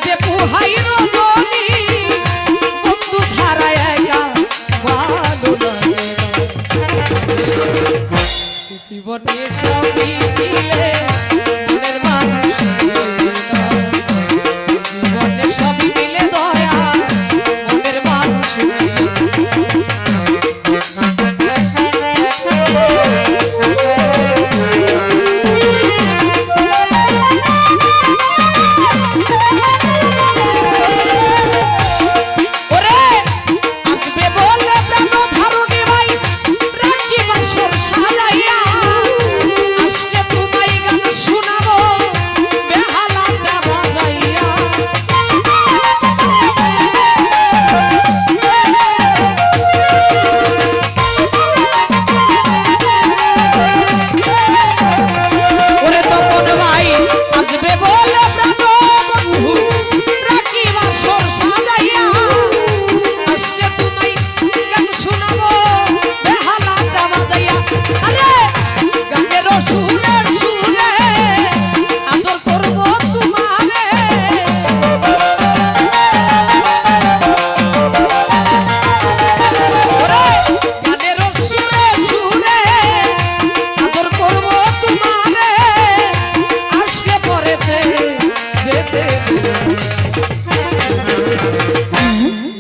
যে পুহাই রজনী বন্ধু ছাড়া একা ভালো লাগে জীবনে সবই দিলে মনের মানুষ জীবনে সবই দিলে দয়া মনের মানুষ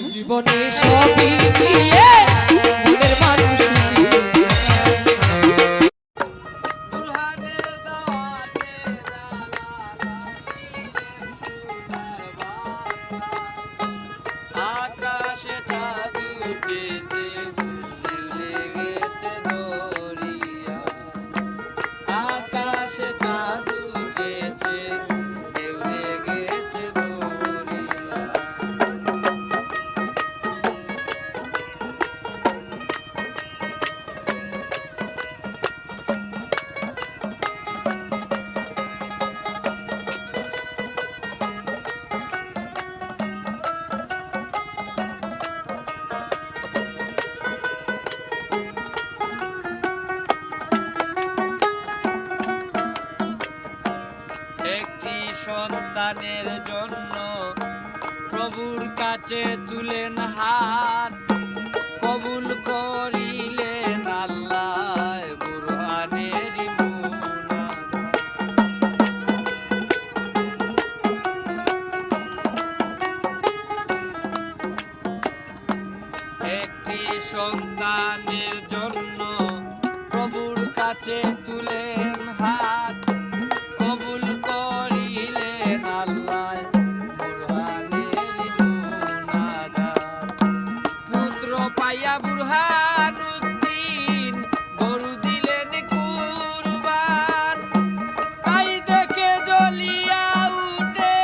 জীবনে সবই মিলে মনের মানুষ আকাশে চাঁদ উঠেছে লেগেছে দরিয়া আকাশে চাঁদ উঠেছে লেগেছে দরিয়া একটি সন্তানের জন্য প্রভুর কাছে তুলেন হাত কবুল করিলেন আল্লাহ বুরহানের মুনাজাত একটি সন্তানের জন্য প্রভুর কাছে তুলেন হাত কবুল করিলেন আল্লাহ বুরহানের মুনাজাত পুত্র পাইয়া বুরহানুদ্দিন গরু দিলেন কুরবান তাই দেখে জ্বলিয়া উঠে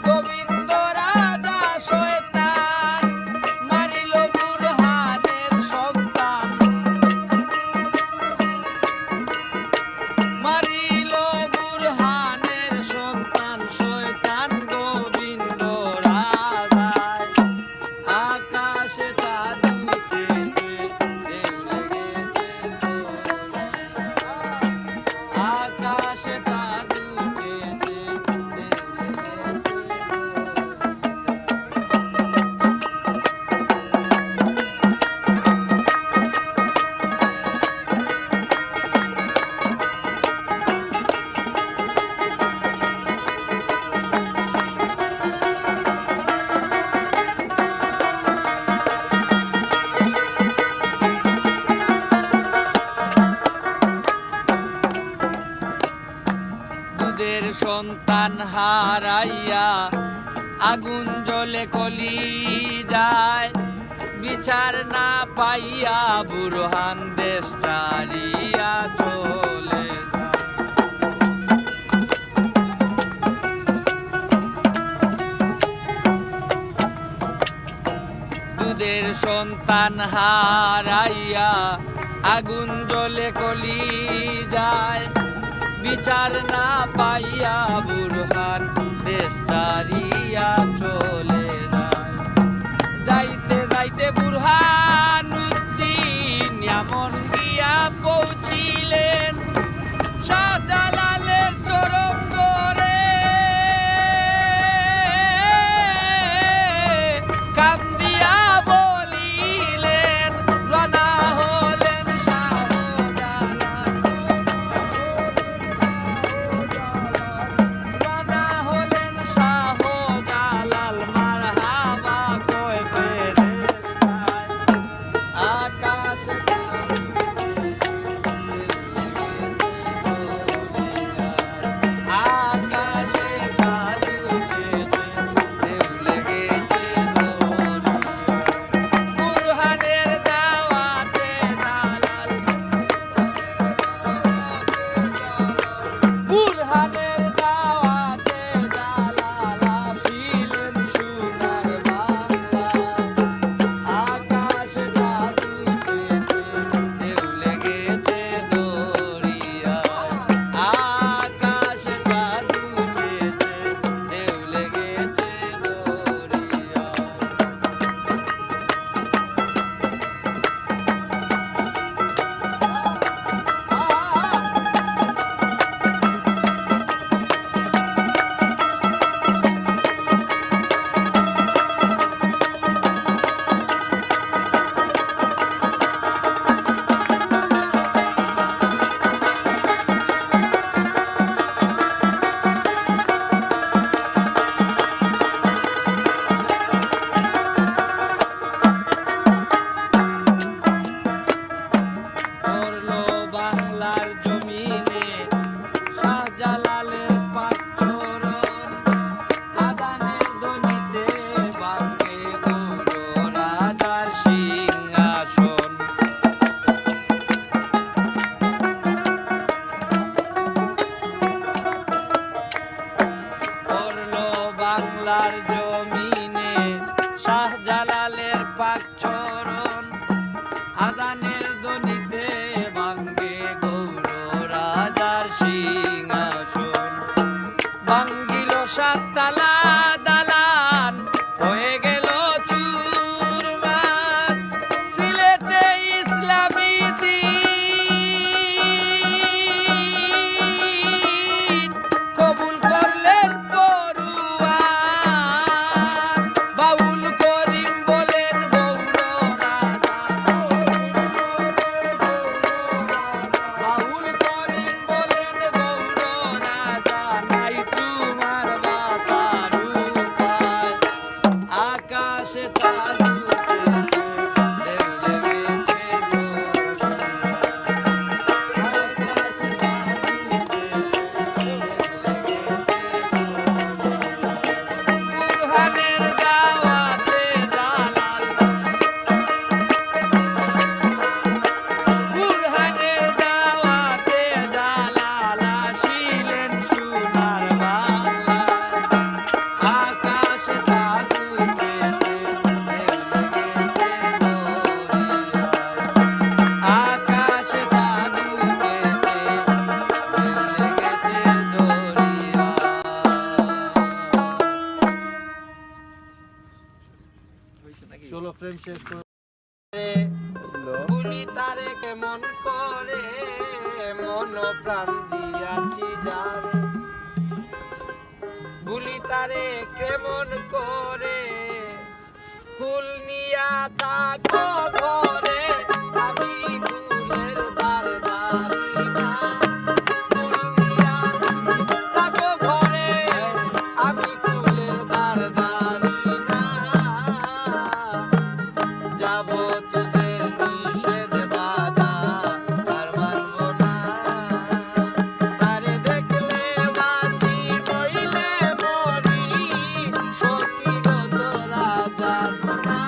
গোবিন্দ রাজা শয়তান মারিল বুরহানের সন্তান মারিল বুরহানের সন্তান শয়তান গোবিন্দ রাজায় আকাশে চাঁদ উঠেছে ঢেউ লেগেছে আকাশে চাঁদ উঠেছে ঢেউ দুধের সন্তান হারাইয়া আগুন জ্বলে কলি যায় বিচার না পাইয়া বুরহান দেশ ছাড়িয়া চলে যায় দুধের সন্তান হারাইয়া আগুন জ্বলে কলি যায় বিচার না পাইয়া বুরহান দেশ ছাড়িয়া চলে যায় যাইতে যাইতে বুরহানুদ্দিন এমন গিয়া পৌঁছিলেন শাহজালালের বাংলার জমিনে শাহজালালের পাক চরণ আজানের ধ্বনিতে ভাঙ্গে গৌর রাজার সিংহাসন ভাঙ্গিল সাততলা দালান হয়ে গেল চুরমার সিলেটে ইসলামী দিন কবুল করলেন পড়ুয়ার বাউল করিম বলেন গৌর রাজা বাউল করিম বলেন গৌর রাজা নাই তোমার বাসার উপায় আকাশে তাজু বুরহানের দাওয়াতে জালাল বুরহানের দাওয়াতে জালাল আসিলেন সোনার বাংলায় আকাশে তাজুতে আকাশে তাজুতে চলো ফ্রেন্ড শেষ করে বলি তারে কেমন করে মন প্রাণ দিয়াছি যারে বলি তারে কেমন করে ফুল নিয়া থাকো ঘরে আমি ফুলের বারবারি না ফুল নিয়া থাকো ঘরে আমি ফুলের বারবারি না যাব তোদের নিষেধ বাধা আর মানব না তারে দেখলে বাঁচি বইলে মরি সত্যি গো তোরা জানো না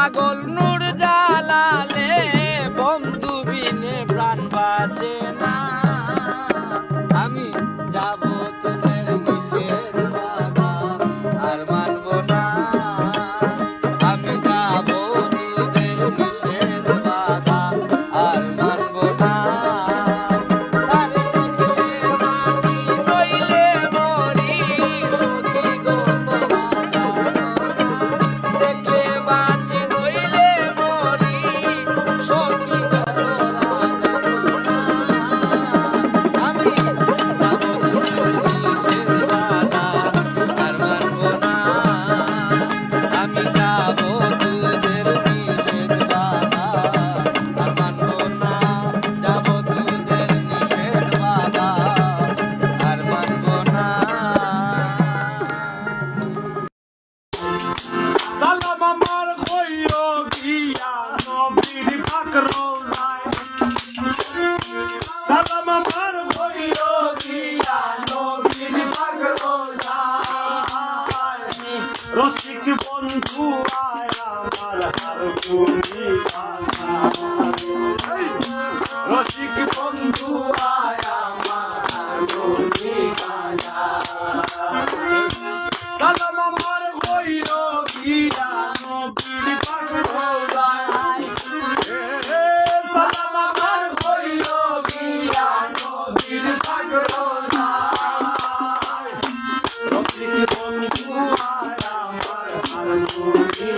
পাগল নূর জালালে বন্ধু বিনে প্রাণ বাঁচে না আমি যাব তোদের নিষেধ বাধা আর মানব না আমি যাব তোদের নিষেধ বাধা আর মানব না তারে দেখলে মাটি নইলে মরি সখী গো তোরা দেখলে বাঁচি নইলে মরি সখী গো তোরা আমি যাব তোদের নিষেধ বাধা আর মানব না আমি যাব তোদের নিষেধ বাধা আর মানব না যাব তোদের নিষেধ বাধা আর মানব না সালাম আমার কইও গিয়া নবীর পাক রওজায় সালাম আমার কইও গিয়া নবীর পাক রওজায় রসিক বন্ধু আয় আমার হার গুনি রসিক বন্ধু আয় আমার হার গুনি সালাম আমার কইও গিয়া নবীর পাক রওজায় সালাম আমার কইও গিয়া নবীর পাক রওজায় রসিক বন্ধু আয় আমার হার গুনি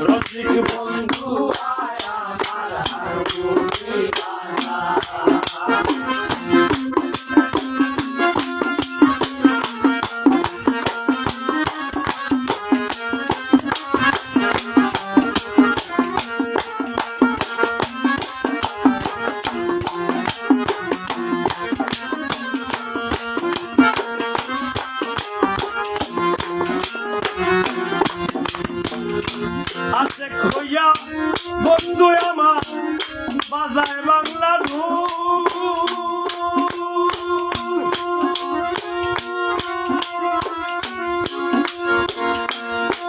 রসিক বন্ধু আয় আমার হার গুনি আছে খইয়া বন্ধু আমার বাজায় বাংলা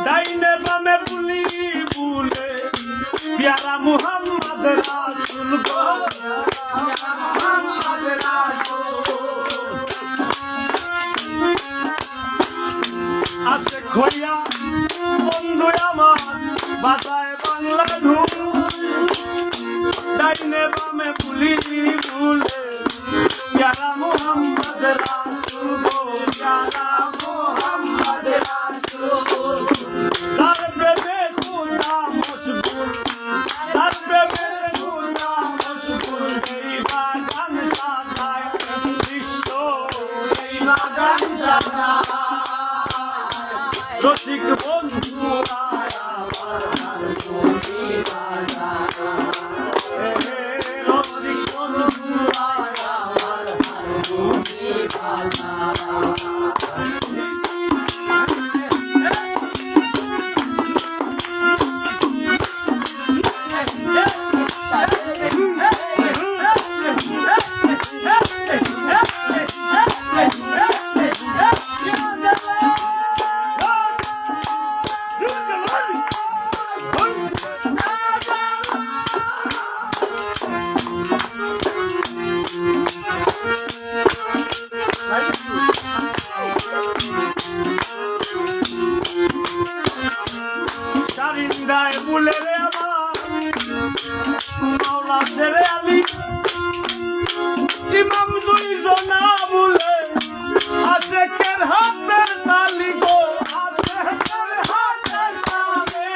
ডাইনে বামে বুলি বুলে পিয়ারা মুহাম্মদ রাসূল গো মুহাম্মদ রাসূল আছে খইয়া বন্ধু আমার বাজায় বাংলা ধুম ডাইনে বামে বুলি বুলে পিয়ারা মুহাম্মদ রাসূল গো পিয়ারা মুহাম্মদ রাসূল যার প্রেমে খুদা মশগুল যার প্রেমে খুদা মশগুল এই বাগান সাজায় বিশ্ব এই বাগান সাজায় রসিক বন্ধু আয় আমার হার গুনি রসিক বন্ধু আয় আমার হার গুনি শারিন্দায় বুলে রে আমার মাওলা ছেড়ে আলী ইমাম দুইজনা বুলে আশেকের হাতের তালি গো আশেকের হাতের তালি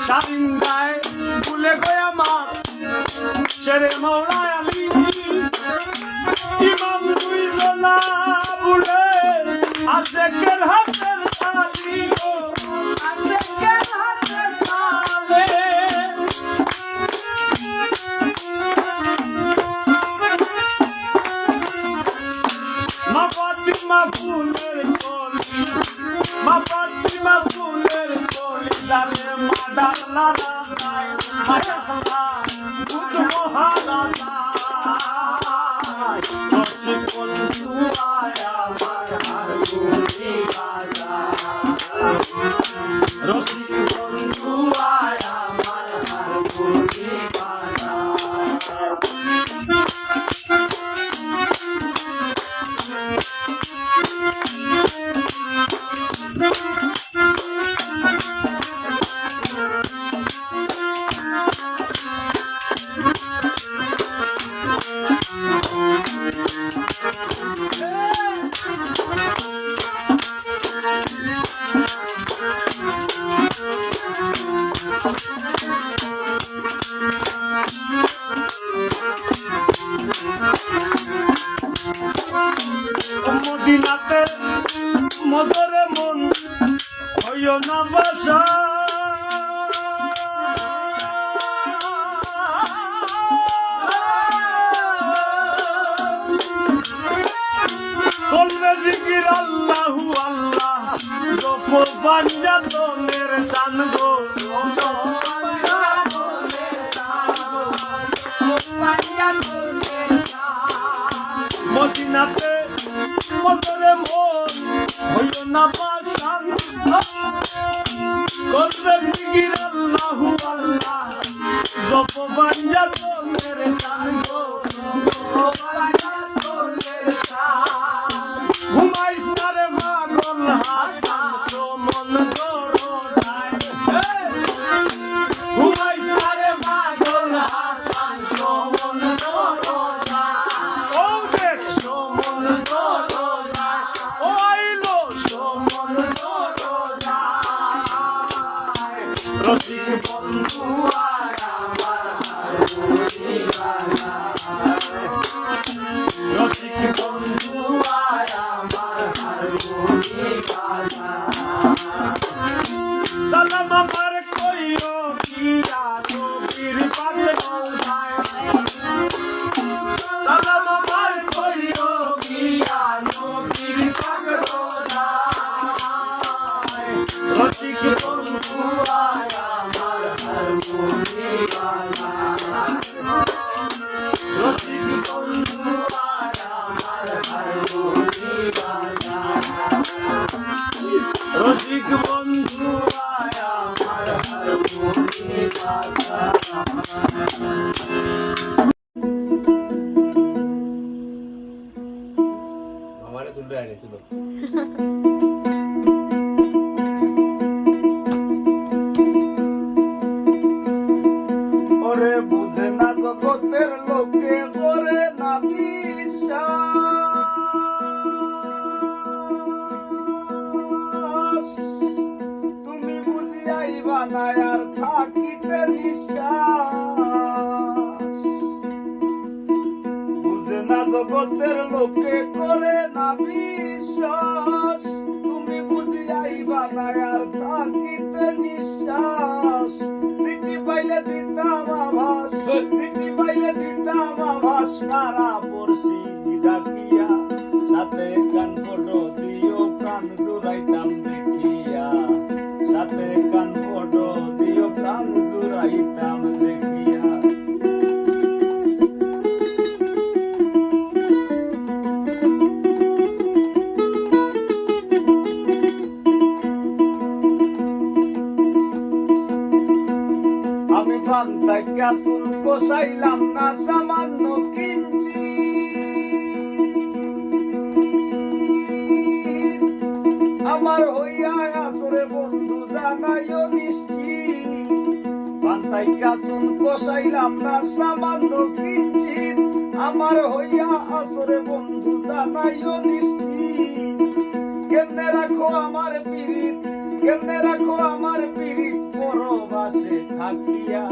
শারিন্দায় বুলে গো আমার ছেড়ে মাওলা আলী ইমাম দুইজনা বুলে আশেকের হাতের তালি গো আশেকের হাতের তালি মা ফাতিমা ফুলের কলি মা ফাতিমা ফুলের কলি লালে মা ডাকলা নাই মা ডাকলা বুঝ মহারাজা রসিক বন্ধু আয় আমার হারমোনি বাজা রসিক বন্ধু আয় আমার হারমোনি বাজা মদিনাতে মদরে মন হইও না বাসা করবে জিকির আল্লাহু আল্লাহ জপ পাঞ্জাতনের শান গো মদিনাতে মদরে মন হইও না বাসা করবে জিকির আল্লাহু আল্লাহ জপ পাঞ্জাতনের শান গো ঘুমাইস না রে পাগল হাসান সমন করো যায় ঘুমাইস না রে পাগল হাসান সমন করো যায় ও দেখ সমন করো যায় ও আইলো সমন করো যায় রসিক বন্ধু আয় আমার হারমোনি বাজা রসিক বন্ধু আয় আমার হারমোনি বাজা সালাম আমার কইও কিয়া নবীর পাতে যায় সালাম আমার কইও কিয়া নবীর পাতে যায় রসিক বন্ধু আয় আমার হারমোনি বাজা রসিক বন্ধু আয় আমার হারমোনি বাজা রসিক বন্ধু আয় আমার হারমোনি বাজা আমারে তুলতে আইনি তুলো ওরে বুঝে না জগতের লোকে করে না বিশ্বাস তুমি বুঝি আইবা না আর থাকিতে নিঃশ্বাস বুঝে না জগতের লোকে করে না বিশ্বাস তুমি বুঝি আইবা না আর থাকিতে নিঃশ্বাস চিঠি পাইলে দিতাম আভাস চিঠি পাইলে দিতাম আভাস মারা পড়ছি ডাকিয়া সাথে কান ফটো দিও প্রাণ জুড়াইতাম দেখিয়া সাথে কান ফটো দিও প্রাণ জুড়াইতাম দেখিয়া আমি পান্তায় কাসুল কষাইলাম না সামান্য কিঞ্চি আমার হইয়া আসরে বন্ধু জানাইও নিশ্চিত পান্তায় কাসুল কষাইলাম না সামান্য কিঞ্চিত আমার হইয়া আসরে বন্ধু জানাইও নিশ্চিত কেমনে রাখো আমার পীড়িত কেমনে রাখো আমার পীড়িত পরবাসে থাকিয়া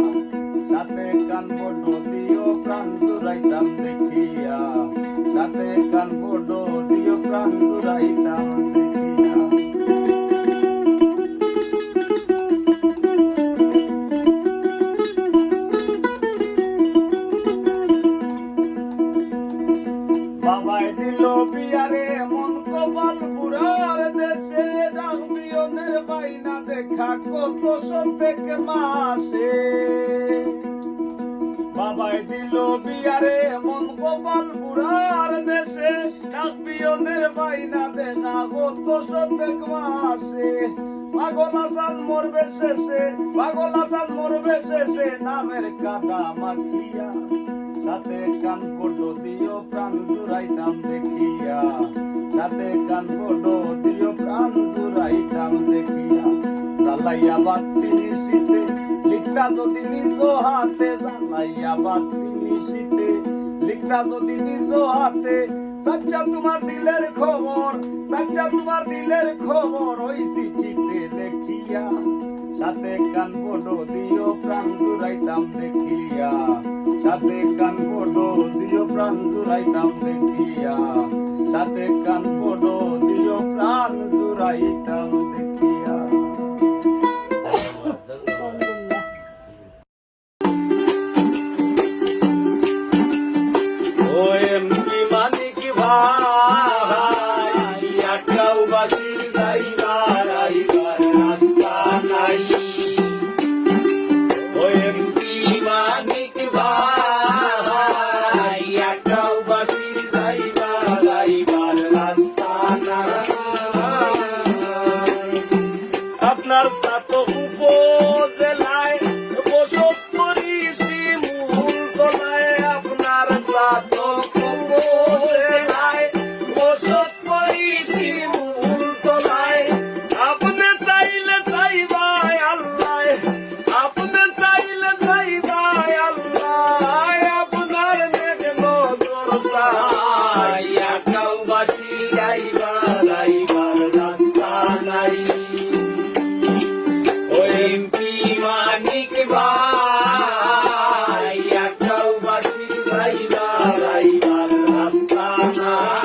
সাথে কান বড় দিও প্রাণ জুড়াইতাম দেখিয়া সাথে কান বড় দিও প্রাণ জুড়াইতাম দেখিয়া বাবাই দিল বিয়ারে মন কপাল পুরার দেশে ডাকবিয়নের বাইনা দেখা কত সত্যেক মাসে বাবাই দিল বিয়ারে মন গোপাল পুরার দেশে ডাক পিয়নের বাইনা দেখা গত শতেক মাসে পাগল হাসান মরবে শেষে পাগল হাসান মরবে শেষে নামের কাদা মাখিয়া সাথে কান ফটো দিও প্রাণ জুড়াইতাম দেখিয়া সাথে কান ফটো দিও প্রাণ জুড়াইতাম দেখিয়া জ্বালাইয়া বাতি নিশিতে লিখতা যদি নিজ হাতে জ্বালাইয়া বাতি নিশিতে লিখতা যদি নিজ হাতে সচ্চা তোমার দিলের খবর সচ্চা তোমার দিলের খবর ওই চিঠিতে লেখিয়া সাথে কান ফটো দিও প্রাণ জুড়াইতাম দেখিয়া সাথে কান ফটো দিও প্রাণ জুড়াইতাম দেখিয়া সাথে কান ফটো দিও প্রাণ জুড়াইতাম দেখিয়া। ও এমপি মানিক ভাই একটাও বাসির যাইবার আইবার রাস্তা নাই। ও এমপি মানিক ভাই একটাও বাসির যাইবার আইবার রাস্তা নাই। আপনার সাত উপজেলায় বসত করি শিমুল তলায় আপনার সাত উপজেলায় বসত করি শিমুল তলায় আপনি চাইলে চাইবাই আল্লাহ আপনি চাইলে চাইবাই আল্লাহ আপনার মেঘ নজর চাই একটাও বাসি যাইবার আইবার রাস্তা নাই। ও এমপি মানিক ভাই একটাও বাসি যাইবার আইবার রাস্তা নাই।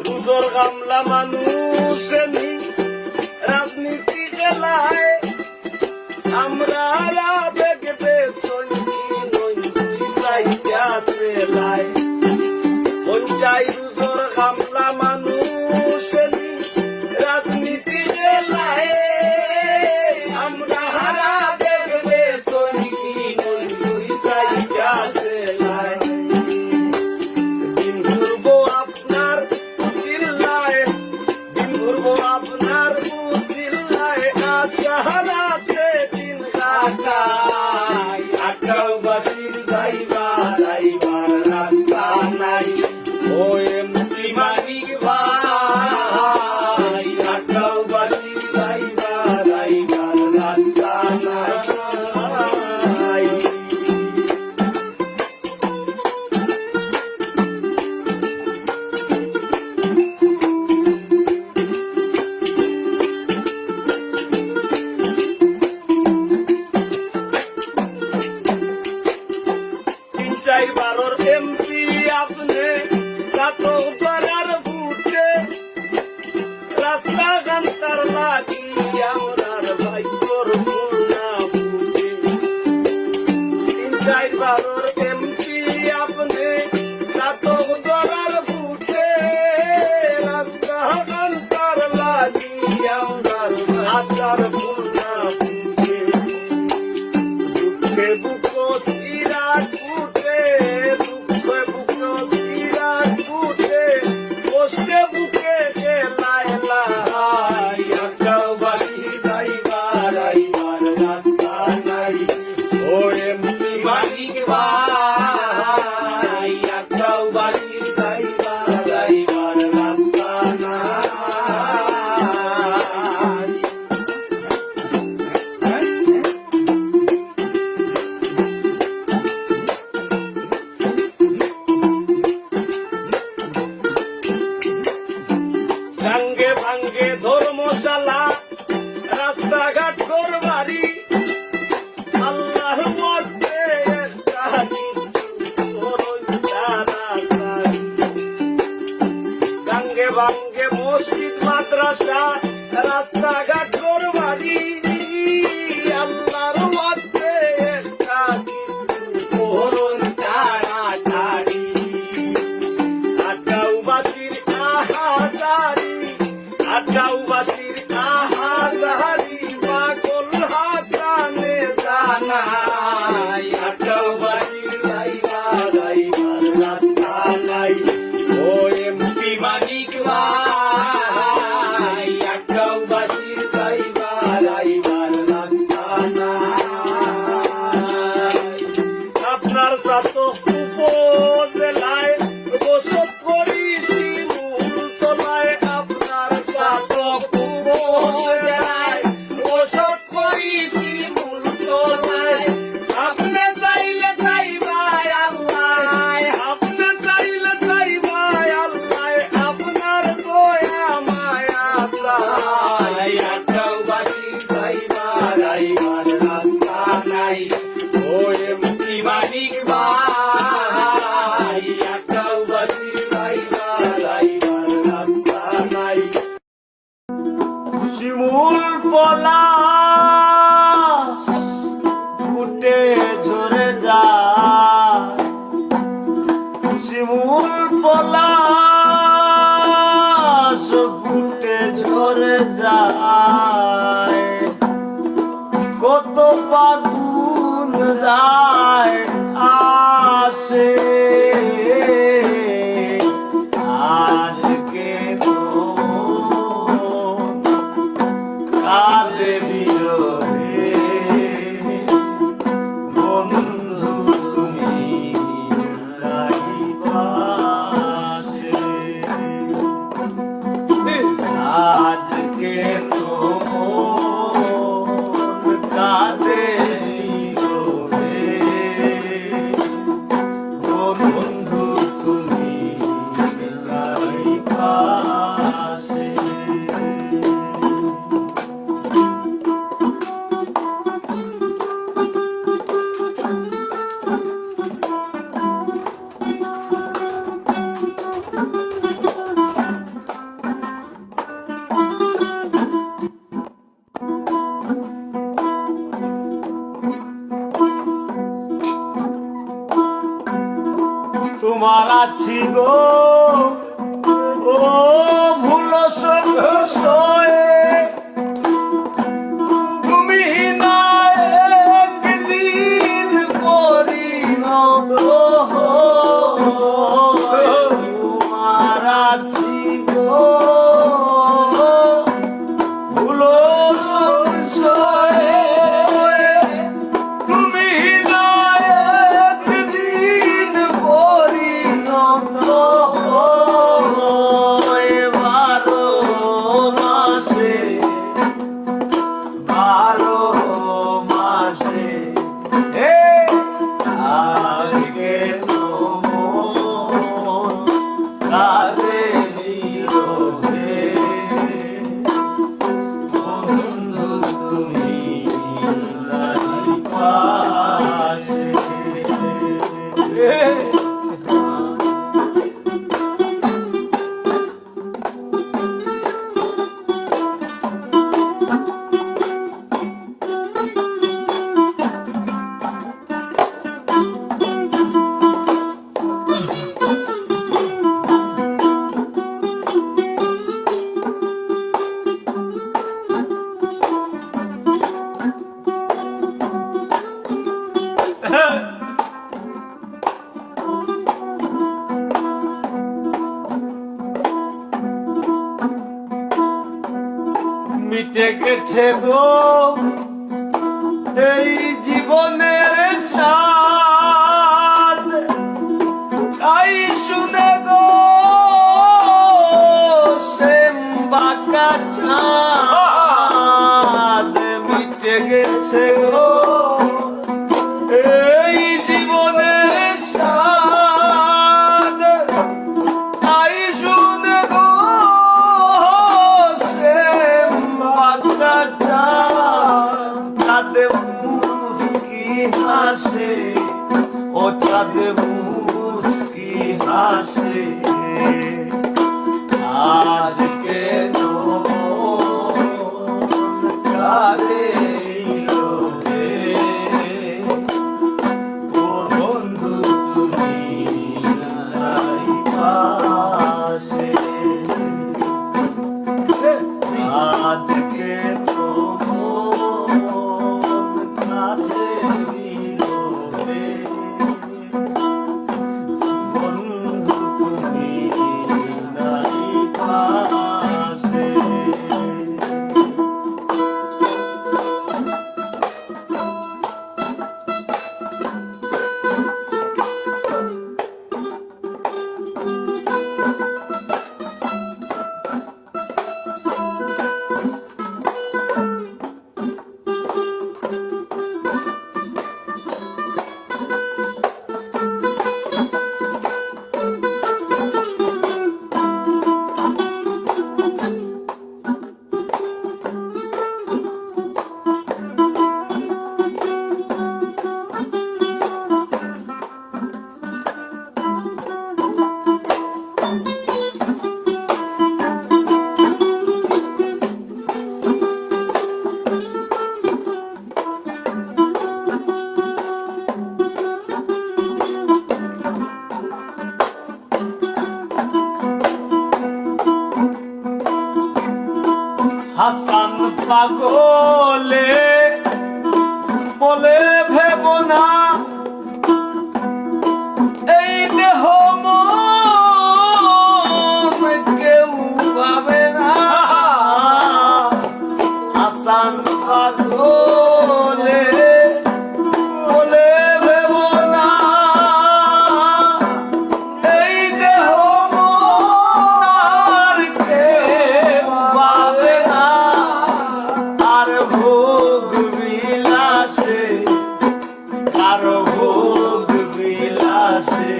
রুজোর গামলা মানুষ রাজনীতি খেলায় আমরা আবেগ বেসলাই পঞ্চাই রুজোর গামলা মানুষ রাজনীতি খেলায় আমরা আবেগ বেসলাই দিন ঘুরবো আপনার চিল্লায় দিন ঘুরবো আপনার চিল্লায় আশাহারাতে দিন কাটাই একটাও বাসির যাইবার আইবার রাস্তা নাই। ও এমপি মানিক ভাই একটাও বাসির যাইবার আইবার রাস্তা নাই। তিন চার বারোর এমপি আপনি সাত পাড়ার বুটে রাস্তা গান্তার লাগি আমরার ভাইকর না বুটে তিন চার বারোর এমপি আপনি সাত পাড়ার বুটে রাস্তা গান্তার লাগি আমরার ভাইকর না বুটে দুঃখে বুকো সিরা কুটে দুঃখে বুকো সিরা কুটে কষ্টে বুকে গেলায় লাই একটাও বাসি যাইবার আইবার রাস্তা নাই। ও এমপি মানিক ভাই একটাও বাসি যাইবার আইবার রাস্তা নাই। গাঙ্গে ভাঙ্গে ধর্মশালা রাস্তাঘাট ঘর বাড়ি আল্লাহর মস্তে একটা গাঙ্গে ভাঙ্গে মসজিদ মাদ্রাসা রাস্তাঘাট ঘর বাড়ি আল্লাহর মস্তে শিমুল পলাশ ফুটে ঝরে যায়, শিমুল পলাশ ফুটে ঝরে যায়, কত ফাগুন যায় আসে, আজকে তো কালে বিরহে বন্ধু তুমি নাই পাশে, আজকে তো কালে বিরহে বন্ধু তুমি নাই পাশে। তোমার আছি গো ও ভুল সয়ে, তুমি না একদিন পরিণত হয়ে, তোমার আছি গো ভুল সয়ে, তুমি না একদিন পরিণত হয়ে, 12 মাসে 12 মাসে আজকে তো কালে বিরহে বন্ধু তুমি নাই পাশে। মিটে গেছে গো এই জীবনের স্বাদ, তাই শুনে গো শ্যাম বাঁকা চাঁদ, মিটে গেছে গো এই জীবনের স্বাদ, তাই শুনে গো শ্যাম বাঁকা চাঁদ, চাঁদে মুস্কি হাসে ও চাঁদে মুস্কি হাসে, আজকে তো কালে বিরহে বন্ধু তুমি নাই পাশে, আজকে তো কালে বিরহে বন্ধু পাগলে বলে ভেব না এই দেহ মন কেউ পাবে না আসান পাগলে বলে ভেব না এই দেহ মন আর কেউ পাবে না আর ভোগ বিলাসে আর ভোগ বিলাসে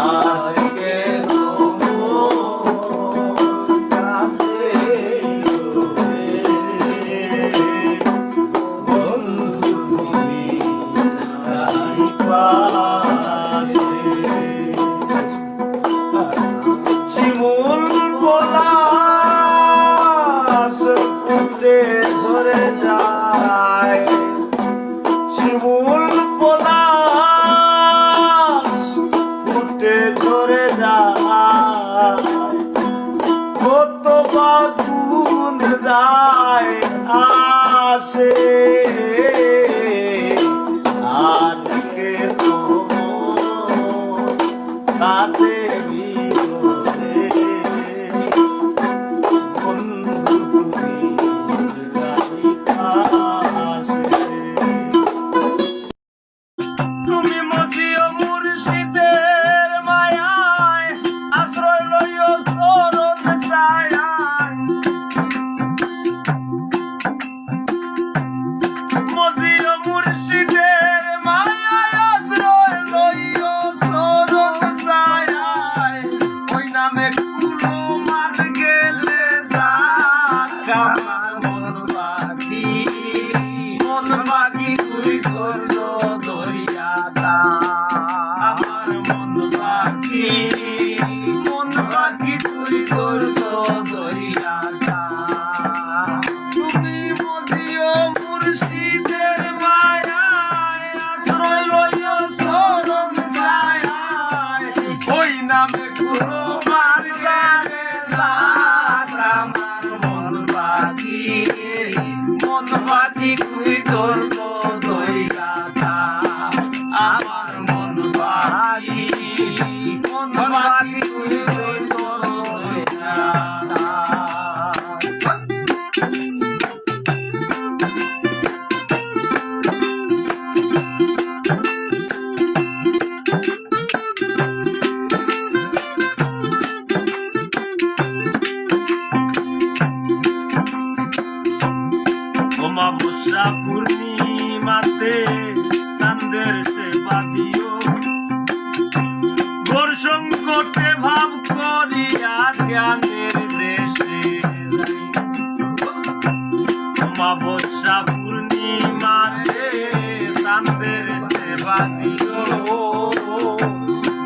আর কেন কাঁদে বন্ধু তুমি নাই পাশে শিমুল পলাশ ফুটে ঝরে যায় শিমুল পলাশ ফুটে ঝরে যায় কত বাগুন যায় আসে আজকে তো কাঁদে বিরহে বন্ধু তুমি নাই পাশে তুমি মজিও মুর্শিদের মায়ায় আশ্রয় লইও চরণ ছায়ায় মজিও মুর্শিদের মায়ায় আশ্রয় লইও চরণ ছায়ায় ওই নামে কুলো মার গেলে যাক আমার মন পাখি তুই করলো দরিয়াটা আমার মন পাখি তুই করলো দরিয়াটা তুমি মদিও মুর্শিদের মায়ায় আশ্রয় লইও চরণ ছায়ায় ওই নামে কোনো মার গেলে যাক আমার মন পাখি তুই করলো দরিয়াটা আমার মন পাখি তুই করলো দরিয়াটা অমাবস্যা পূর্ণিমাতে চাঁদের সেবা দিও ঘোর সংকটে ভাব করিয়া জ্ঞানের দেশে অমাবস্যা পূর্ণিমাতে চাঁদের সেবা দিও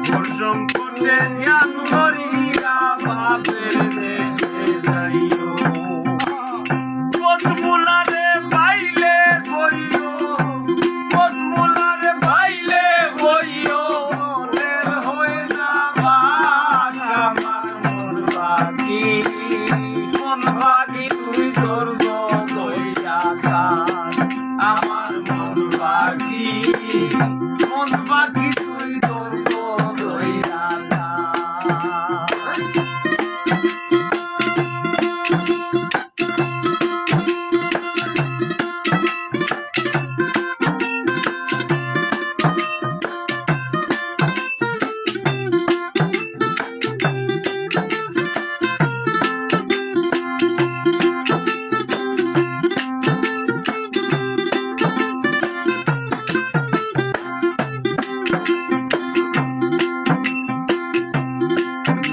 ঘোর সংকটে জ্ঞান করিয়া ভাবের দেশে যাইও পদ্মুলারে পাইলে বইও পদ্মুলারে পাইলে বইও নের হয়ে যাবা আমার মন পাখি তুই করবো দরিয়াটা আমার মন পাখি তুই করবো দরিয়াটা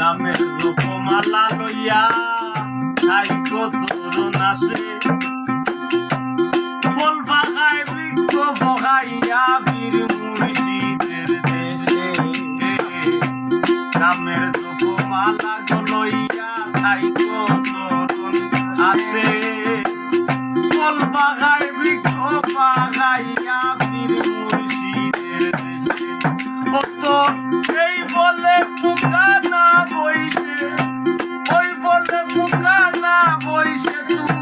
নামের রূপমালা লইয়া সাইকো চরণ আসে ফল বাগায় বৃক্ষ বগাইয়া বীর মুর্শিদের দেশে নামের রূপমালা লইয়া সাইকো চরণ আসে ফল বাগায় বৃক্ষ বাগাইয়া বীর মুর্শিদের দেশে তো এই বলে পুকানা বইছে ওই বলে পুকানা বইছে তুমি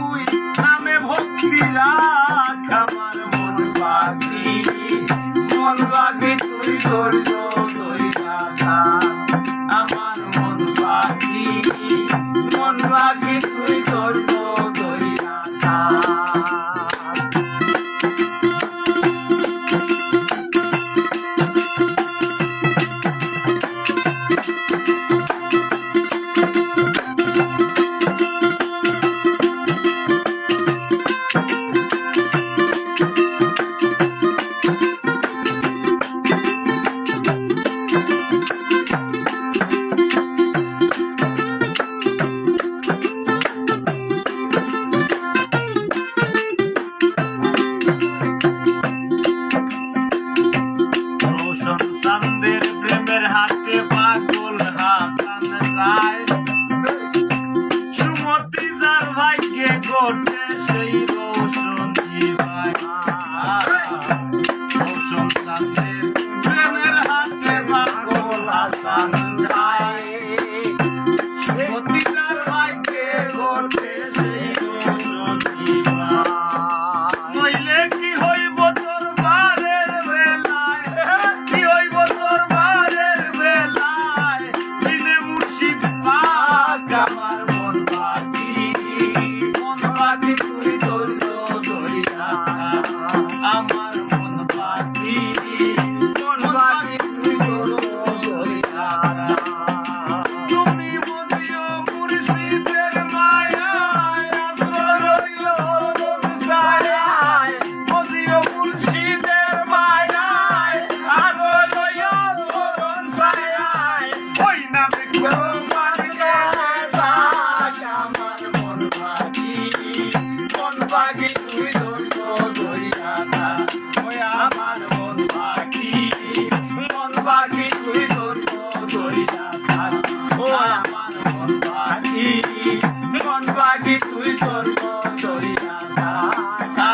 ঘটে সেই রোশনী ভাই রোশন চাঁদের প্রেমের হাতে পাগল হাসান ভাই সতীদার ভাইকে ঘটে সেই রোশনী ভাই নইলে কি হইব তোর বারের বেলায় কি হইব তোর বারের বেলায় দিনে মুর্শিদ পাক আমার মন বাকি তুই ধৈর্য ধইরা আমার মন বাকি তুই ধৈর্য ধইরা তুমি মদিও মুর্শিদের মায়ায় আশ্রয় রইল তোর ছায়ায় মদিও মুর্শিদের মায়ায় আশ্রয় রইল তোর ছায়ায় ওই না দেখো মানকে আমার মন বাকি তুই ধৈর্য ধইরা ওই আমার মন বাকি তুই ধৈর্য ধইরা ও আমার মন বাকি তুই ধৈর্য ধইরা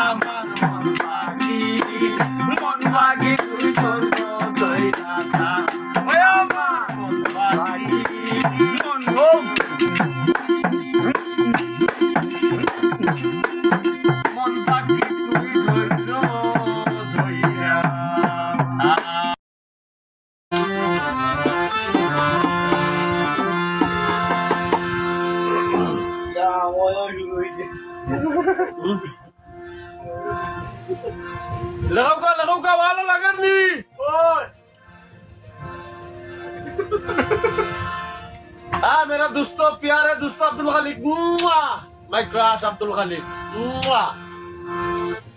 আমার মন বাকি তুই ধৈর্য ধইরা ওই আমার মন বাকি মন বাকি তুই ধৈর্য ধইরা लगाओ का वाला लगन दी मेरा दोस्तों प्यारे दोस्त अब्दुल खालिक my crush Abdul Khaliq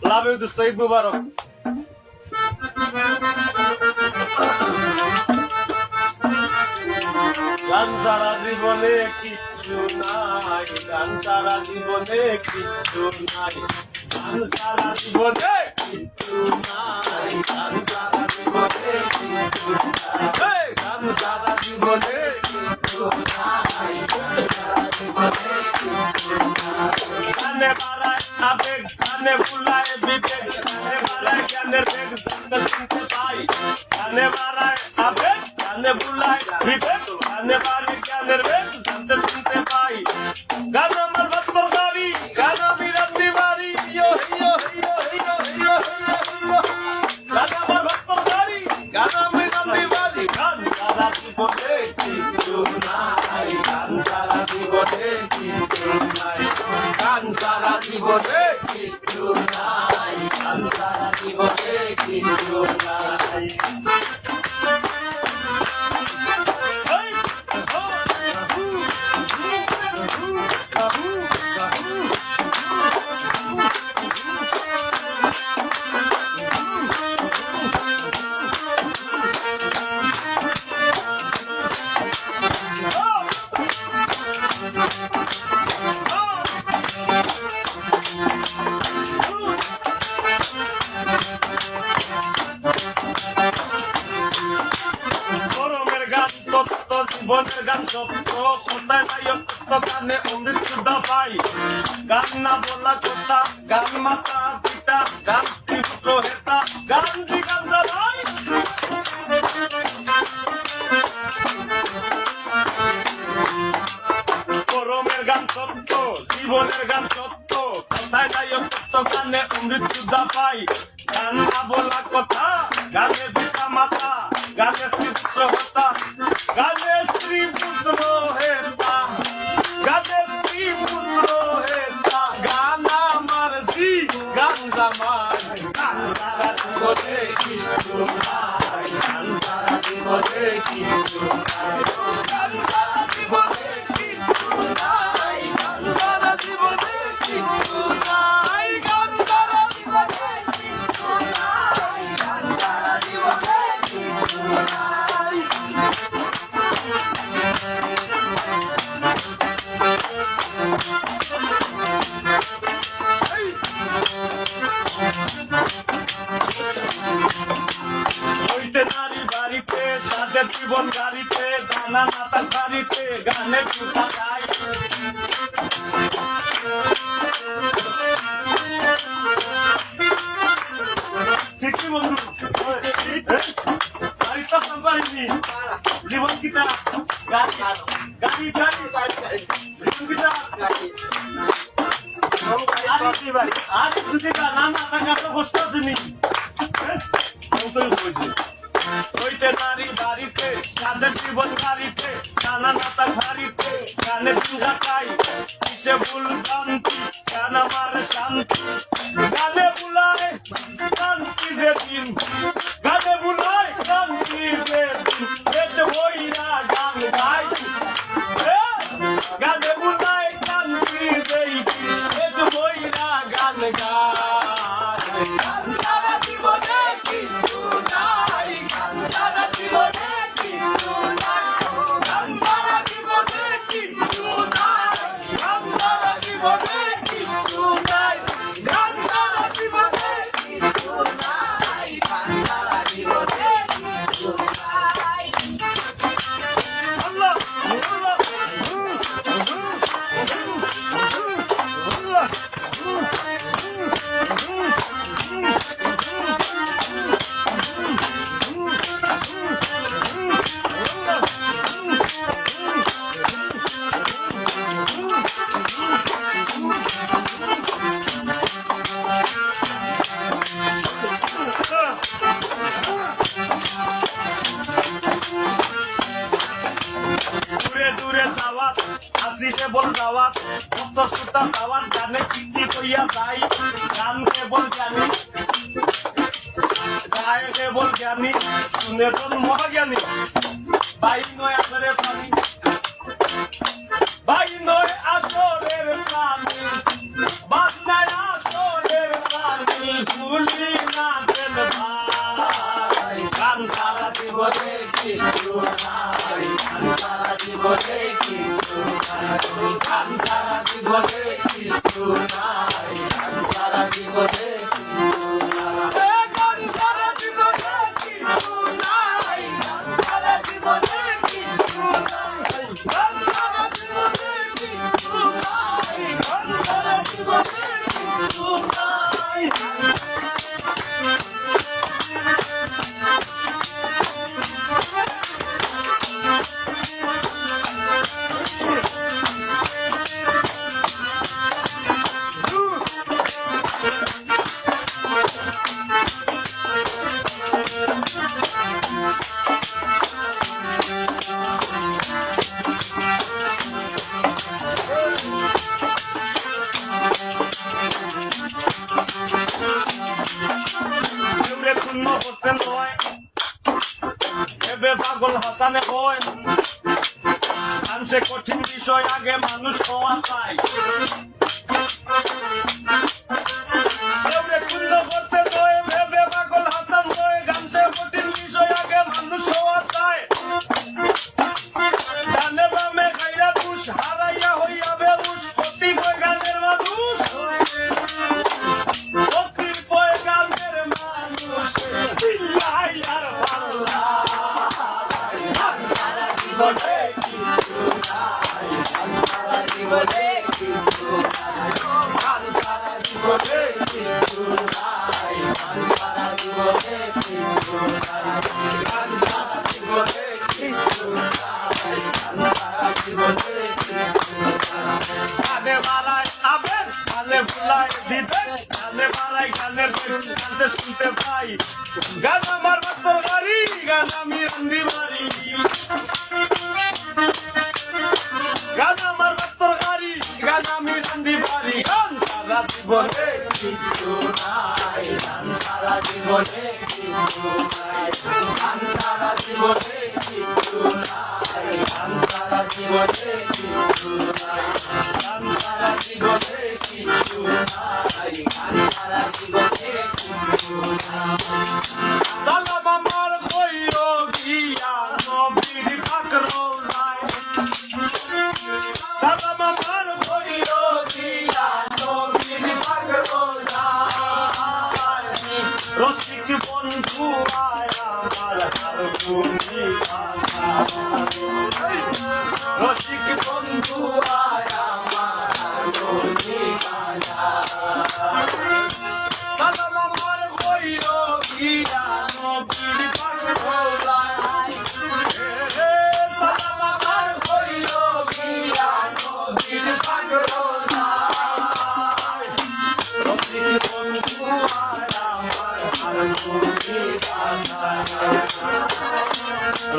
love you दोस्तों ईद मुबारक গান সারা জীবনে কিচ্ছু নাই গান সারা জীবনে কিচ্ছু নাই গান সারা জীবনে কিচ্ছু নাই গান সারা জীবনে কিচ্ছু নাই গান সারা জীবনে কিচ্ছু নাই গানে বাড়ায় আবেগ গানে বুলায় বিবেক গানে বাড়ায় জ্ঞানের বেগ জানতে শুনতে পাই গানে বাড়ায় আবেগ গানে বুলায় বিবেক গানে বাড়ি জ্ঞানের বেগ জানতে শুনতে পাই গান আমার ভক্তর গাড়ি গান আমি রাত্রি বাড়ি ইয়ো ইয়ো ইয়ো ইয়ো ইয়ো গান আমার ভক্তর গাড়ি গান আমি রাত্রি বাড়ি গান সারা জীবনে কিচ্ছু নাই গান সারা জীবনে কিচ্ছু নাই গান সারা জীবনে কিচ্ছু নাই গান সারা জীবনে কিচ্ছু নাই জীবনের গান সত্য কোথায় নাই অত্যন্ত গানে অমৃত সুদ্ধা পাই গান না বলা কথা গান মাতা পিতা গান তীব্র হেতা গান জিগান জানাই করমের গান সত্য জীবনের গান সত্য কোথায় নাই অত্যন্ত গানে অমৃত সুদ্ধা পাই গান না বলা কথা গানে পিতা মাতা গানে তীব্র হেতা গানে স্ত্রী পুত্র হেতা গানে স্ত্রী পুত্র হেতা গান আমার জি গান জামাই গান সারা জীবনে কিচ্ছু নাই গান সারা জীবনে কিচ্ছু নাই গান সারা জীবনে কিচ্ছু নাই গান সারা জীবনে কিচ্ছু নাই গান সারা জীবনে কিচ্ছু নাই গান সারা জীবনে কিচ্ছু নাই হইতে নারী বাড়িতে সাদের জীবন গাড়িতে প্রতিবারই আজ যদি না না টাকা তো কষ্ট আছে নি হইতে নারী বাড়িতে কাদের জীবন গাড়িতে কানা নাতা ঘাড়িতে কানে দুঙ্গা চাই কিসে ভুল ভ্রান্তি কান আমার শান্তি গানে বুলায় শান্তি যে দিন গানে বুলায় শান্তি যে দিন পেট বইরা গান গাই গানে বুলায় শান্তি যেই দিন পেট বইরা গান গাই সারা জীবনে কিছু নাই সারা জীবনে কিছু নাই সারা জীবনে কিছু নাই সারা জীবনে কিছু নাই সারা জীবনে কিছু নাই সারা জীবনে কিছু নাই আল্লাহ আল্লাহ দূরে যাওয়াত আসিতে বল যাওয়াত কত সুতা যাওয়াত গানে কিন্দি কইয়া যাই গান কেবল জানি গায়ে কেবল জ্ঞানী শুনে তোর মহাজ্ঞানী বাই নয় আসরে প্রাণী বাই নয় আসরের প্রাণী বাজনায় আসরের প্রাণী ভুলি না দেন ভাই গান সারা জীবনে কিছু নাই গান সারা জীবনে কিছু নাই গান সারা জীবনে কিছু নাই গান সারা জীবনে গান সারা জীবনে কিছু নাই গান সারা জীবনে কিছু নাই গান সারা জীবনে কিছু নাই গান সারা জীবনে কিছু নাই পূর্ণ করতে নয় এবে পাগল হাসানে হয় গানছে কঠিন বিষয় আগে মানুষ হওয়া চাই পূর্ণ করতে নয় ভেবে পাগল হাসান নয় গানছে কঠিন বিষয় আগে মানুষ হওয়া চাই গানে বামে খাইরা দুষ হারাইয়া হইয়া বেউস প্রতি বই গানের মানুষ গানে মারাই আবেন গানে ভুলাই দিবেন গানে মারাই গানের গানতে শুনতে পাই গান আমার মাত্র গাড়ি গান আমি রান্দি মারি গান আমার মাত্র গাড়ি গান আমি রান্দি পারি গান সারা জীবনে কিছু নাই গান সারা জীবনে কিছু নাই গান সারা জীবনে কিছু নাই গান সারা জীবনে কিছু নাই গান সারা জীবনে কিছু নাই গান সারা জীবনে কিছু নাই সালাম আমার কইরো গিয়া নবীর পাক রওজায় সালাম আমার কইরো গিয়া নবীর পাক রওজায় রসিক বন্ধু আয় আমার হারমোনি রসিক বন্ধু আয় আমার হারমোনি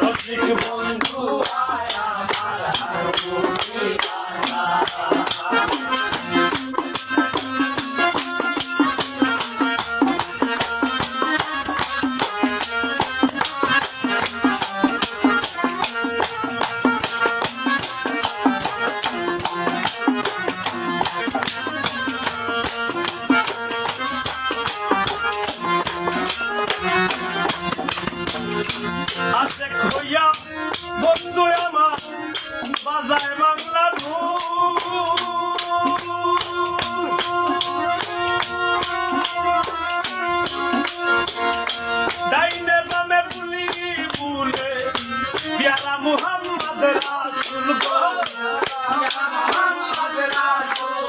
রসিক বন্ধু আয় আমার হারমোনি আছে খইয়া বন্ধু আমার বাজায় বাংলা ডাইনে বামে বুলি বুলে পিয়ারা মুহাম্মদ রাসূল গো মুহাম্মদ রাসূল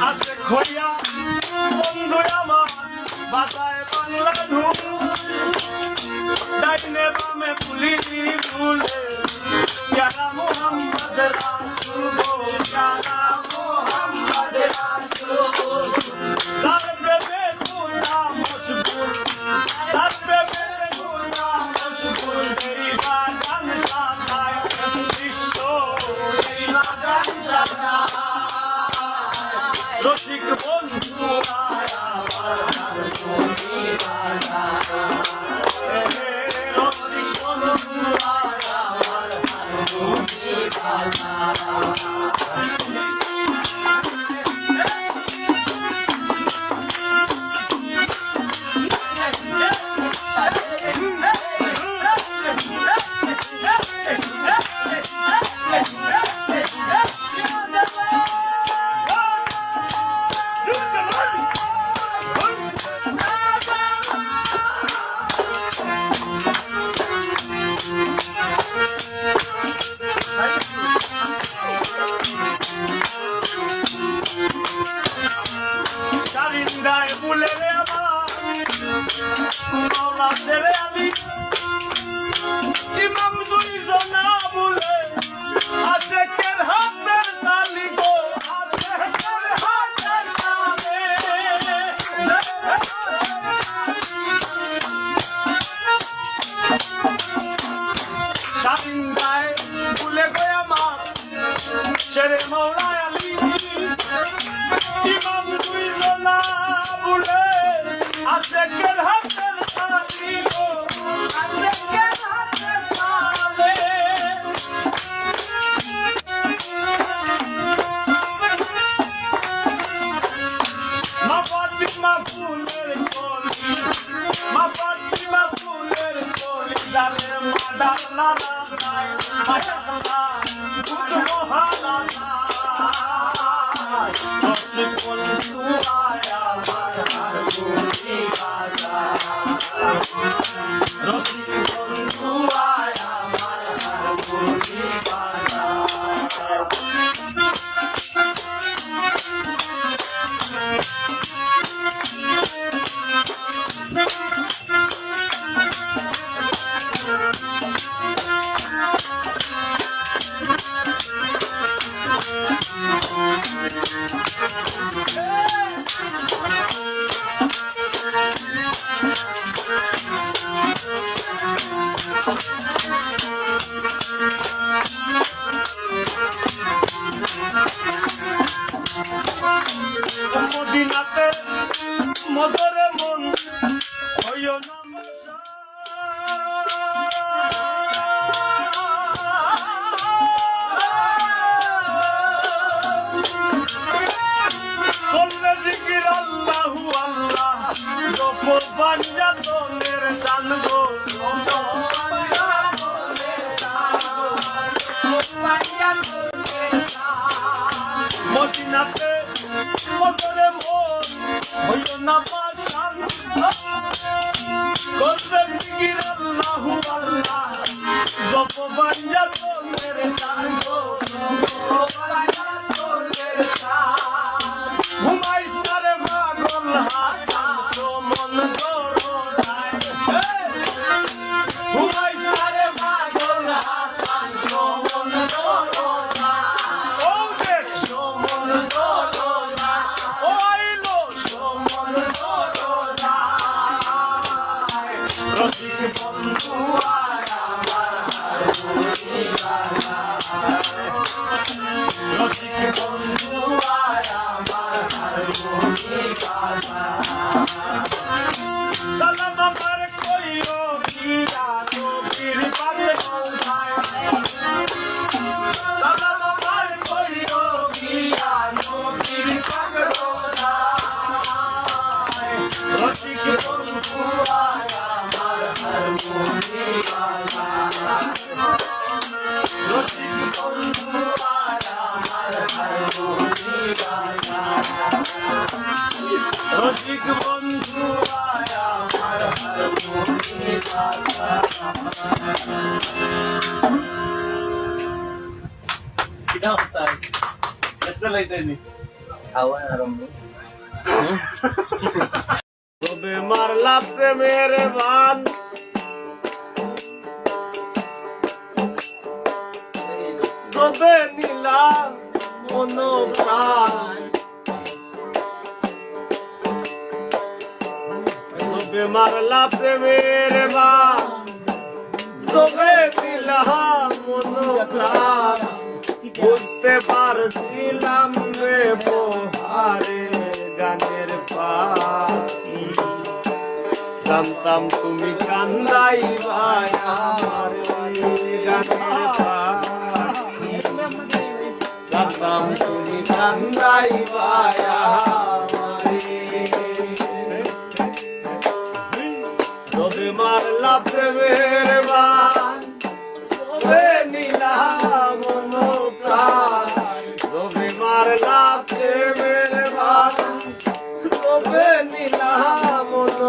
আছে খইয়া বন্ধু আমার বাজায় বাংলা ধুম ডাইনে বামে পুলি ভুলে প্যারা মোহাম্মদ রাসূল গো প্যারা মোহাম্মদ রাসূল যার প্রেমে তোমরা মশগুল যার প্রেমে তোমরা মশগুল এই বাগান সাজায় বিশ্ব এই বাগান সাজায় রসিক বন্ধু আয় আমার হারমোনি রসিক বন্ধু আয় আমার হারমোনি চারিন্দায় বুলে রে আমার মাওলা ছেড়ে আলি ইমাম দুইজনা বুলে আশেকের হাতের তালি গো আশেকের হাতের তালি চারিন্দায় বুলে গো আমার ছেড়ে মাওলা আলি ইমাম দুইজনা বুলে আশেকের হাতের তালি গো আশেকের হাতের তালি মা ফাতিমা ফুলের কলি মা ফাতিমা ফুলের কলি ডালে মা ডালা নাই মা ডালা দুধ মহানা রসিক বন্ধু আয় আমার হারমোনি রসিক বন্ধু আয় আমার হারমোনি মদিনাতে মদরে মন হইও না মশা করলে জিকির আল্লাহু আল্লাহ জপ পাঞ্জাতনের শান গো মদিনাতে মদরে মন হইও না পাশান করলে জিকির আল্লাহু আল্লাহ জপ পাঞ্জাতনের শান গো ঘুমাইস না রে পাগল হাসান সমন দরজায় ঘুমাইস না রে পাগল হাসান সমন দরজায় ও দেখ সমন দরজায় ও আইলো আমার হারমোনি বাজা রসিক বন্ধু আয় আমার হারমোনি বাজা কিটা হতা है कैसा लगता है আওয়াজ আরম্ভ তবে মারলা প্রেমের বান তবে নীলা মন প্রাণ তবে মারলা প্রেমের বান তবে নীলা মন প্রাণ বুঝতে পারছিলাম রে পোহারে গানের পাখি জানতাম তুমি কান্দাই ভাই আমার গানের পাখি জানতাম তুমি কান্দাই ভাই তবে মারলা প্রেমের বান তবে নীলা মন প্রাণ তবে মারলা প্রেমের বান তবে নীলা মন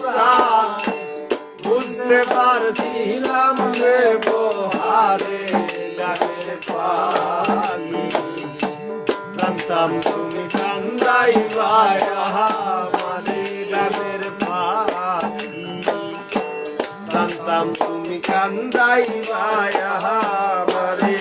প্রাণ বুঝতে পারছিলাম রে পোহারে গানের পাখি জানতাম তুমি কান্দাই ভাই আমারে গানের পাখি জানতাম তুমি কান্দাই ভাই আমারে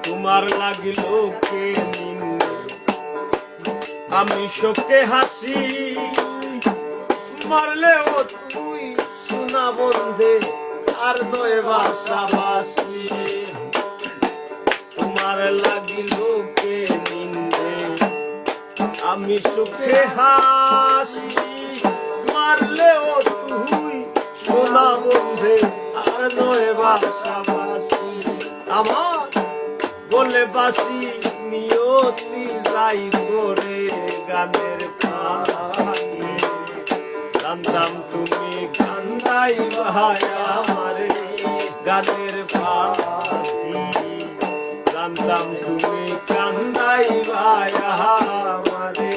তোমার লাগিল কে নিন্দে আমি শোকে হাসি মারলেও তুই শোনা বন্ধে আর দয়ে বাসাবাসি তোমার লাগিল কে নিন্দে আমি শোকে হাসি মারলেও তুই শোনা বন্ধে আর দয়ে বাসাবাসি আমার বলে বাসি নিয়তি যাই করে গানের পাখি জানতাম তুমি কান্দাই ভাই আমারে গানের পাখি জানতাম তুমি কান্দাই ভাই আমারে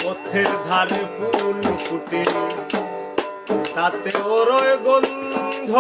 পথের ধারে ফুল ফুটে তাতে ওর গন্ধ